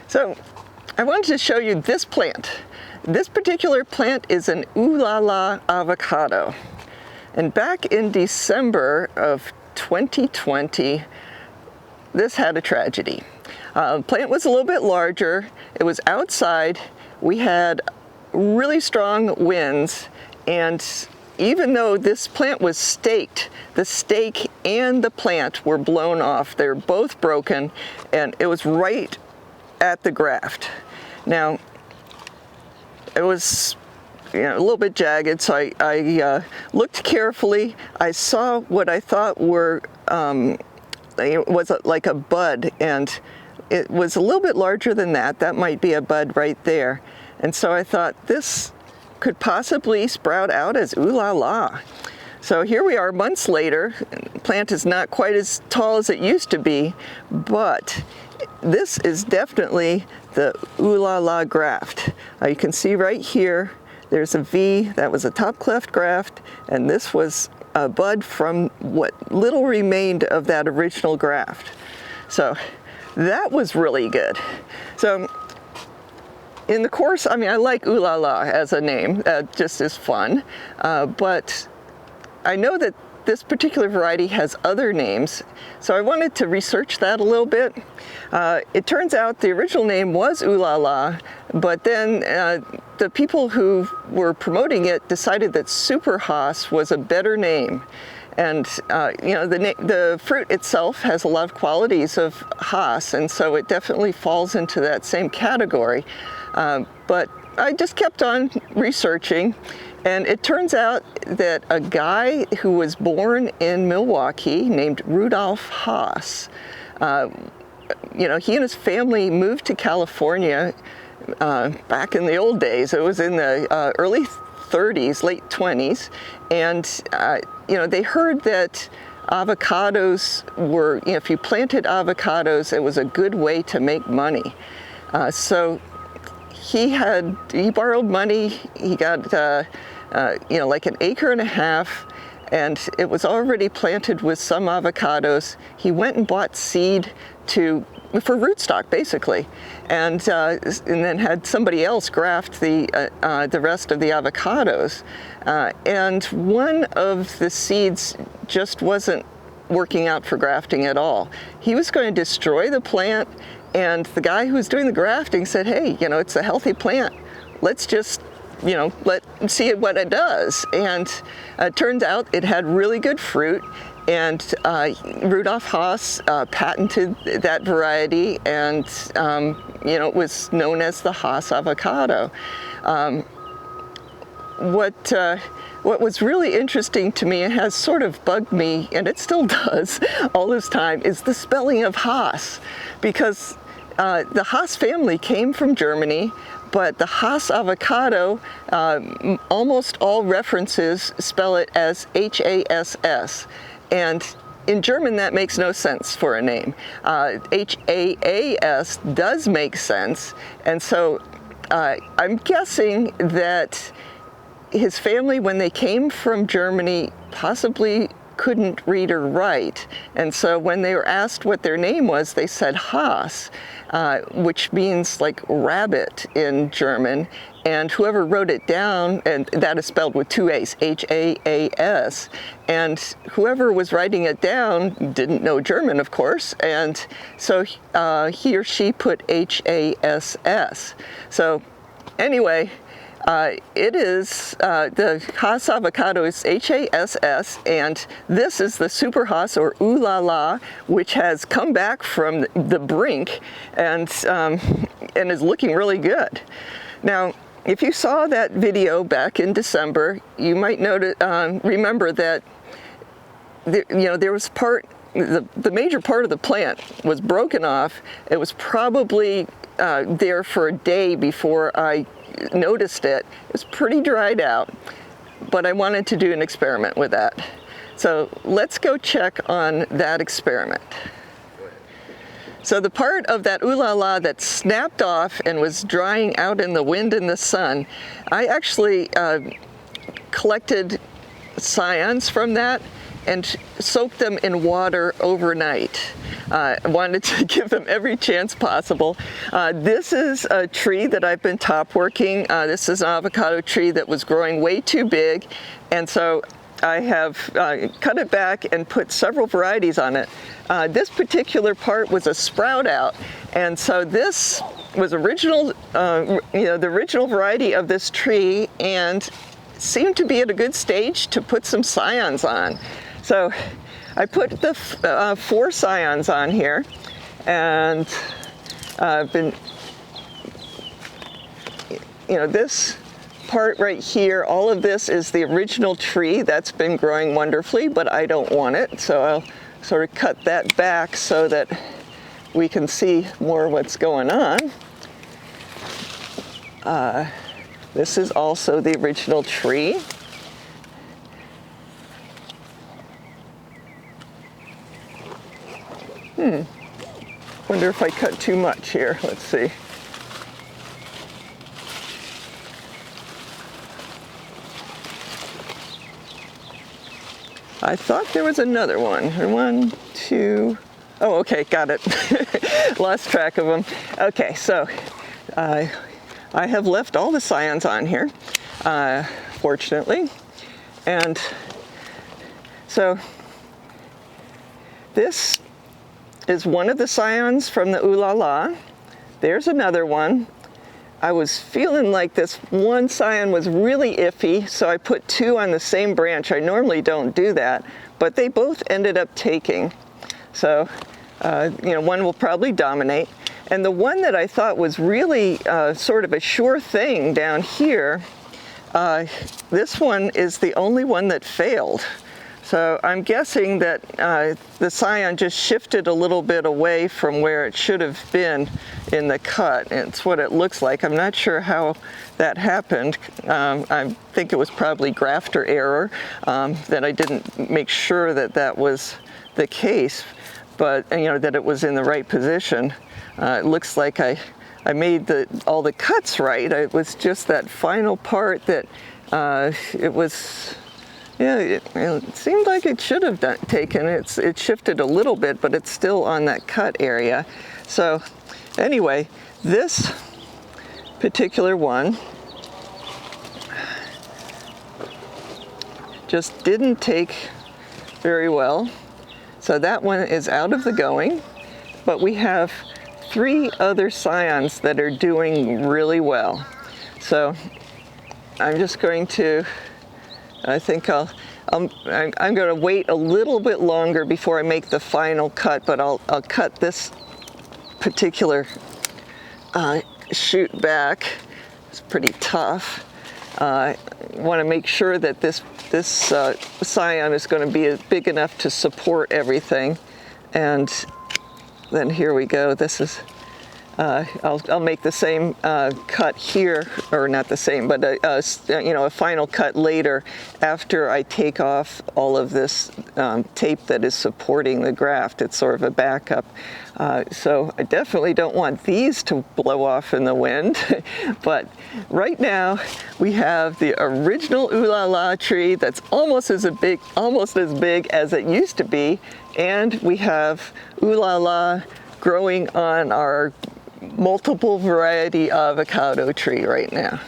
So I wanted to show you this plant. This particular plant is an Ooh La La Avocado. And back in December of 2020, this had a tragedy. The plant was a little bit larger. It was outside. We had really strong winds, and even though this plant was staked, the stake and the plant were blown off. They're both broken, and it was right at the graft. Now, it was a little bit jagged, so I looked carefully. I saw what I thought were was like a bud, and it was a little bit larger than that. That might be a bud right there. And so I thought this could possibly sprout out as Ooh La La. So here we are months later. The plant is not quite as tall as it used to be, but this is definitely the Ooh La La graft. You can see right here, there's a V, that was a top cleft graft, and this was a bud from what little remained of that original graft. So that was really good. So in the course, I mean, I like Ooh La La as a name, just is fun, but I know that this particular variety has other names, so I wanted to research that a little bit. It turns out the original name was Ooh La La, but then the people who were promoting it decided that Super Haas was a better name. And the fruit itself has a lot of qualities of Haas, and so it definitely falls into that same category. But I just kept on researching, and it turns out that a guy who was born in Milwaukee named Rudolf Haas, he and his family moved to California back in the old days. It was in the early 30s, late 20s, and they heard that avocados were, if you planted avocados, it was a good way to make money. So he borrowed money. He got like an acre and a half, and it was already planted with some avocados. He went and bought seed for rootstock, basically, and then had somebody else graft the rest of the avocados. And one of the seeds just wasn't working out for grafting at all. He was going to destroy the plant, and the guy who was doing the grafting said, "Hey, it's a healthy plant. Let's just let's see what it does." And it turns out it had really good fruit, and Rudolf Haas patented that variety, and it was known as the Haas avocado. What was really interesting to me, and has sort of bugged me, and it still does all this time, is the spelling of Haas, because the Haas family came from Germany, but the Haas avocado, almost all references spell it as H-A-S-S. And in German, that makes no sense for a name. H-A-A-S does make sense. And so I'm guessing that his family, when they came from Germany, possibly couldn't read or write. And so when they were asked what their name was, they said Haas, which means like rabbit in German. And whoever wrote it down, and that is spelled with two A's, H-A-A-S, and whoever was writing it down didn't know German, of course, and so he or she put H-A-S-S. So anyway, it is, the Haas avocado is H-A-S-S, and this is the Super Haas, or Ooh La La, which has come back from the brink and is looking really good. Now, if you saw that video back in December, you might remember that there was the major part of the plant was broken off. It was probably there for a day before I noticed it. It was pretty dried out, but I wanted to do an experiment with that. So let's go check on that experiment. So the part of that Ooh La La that snapped off and was drying out in the wind and the sun, I actually collected scions from that and soaked them in water overnight. I wanted to give them every chance possible. This is a tree that I've been top working. This is an avocado tree that was growing way too big, and so I have cut it back and put several varieties on it. This particular part was a sprout out, and so this was original, the original variety of this tree, and seemed to be at a good stage to put some scions on. So I put the 4 scions on here, and I've been, this part right here, all of this is the original tree that's been growing wonderfully, but I don't want it, so I'll sort of cut that back so that we can see more what's going on. This is also the original tree. Wonder if I cut too much here. Let's see. I thought there was another one. 1, 2, oh, okay, got it. Lost track of them. Okay, so I have left all the scions on here, fortunately. And so this is one of the scions from the Ooh La La. There's another one. I was feeling like this one scion was really iffy, so I put 2 on the same branch. I normally don't do that, but they both ended up taking. So, one will probably dominate. And the one that I thought was really sort of a sure thing down here, this one is the only one that failed. So I'm guessing that the scion just shifted a little bit away from where it should have been in the cut. It's what it looks like. I'm not sure how that happened. I think it was probably grafter error, that I didn't make sure that that was the case, but that it was in the right position. It looks like I made all the cuts right. It was just that final part that it was. Yeah, it seemed like it should have taken. It shifted a little bit, but it's still on that cut area. So anyway, this particular one just didn't take very well. So that one is out of the going, but we have 3 other scions that are doing really well. So I'm just going to, I think I'm going to wait a little bit longer before I make the final cut, but I'll cut this particular shoot back. It's pretty tough. I want to make sure that this scion is going to be big enough to support everything. And then here we go. This is. I'll make the same cut here, or not the same, but a final cut later after I take off all of this tape that is supporting the graft. It's sort of a backup. So I definitely don't want these to blow off in the wind. But right now we have the original Ooh La La tree that's almost as big as it used to be, and we have Ooh La La growing on our multiple variety avocado tree right now.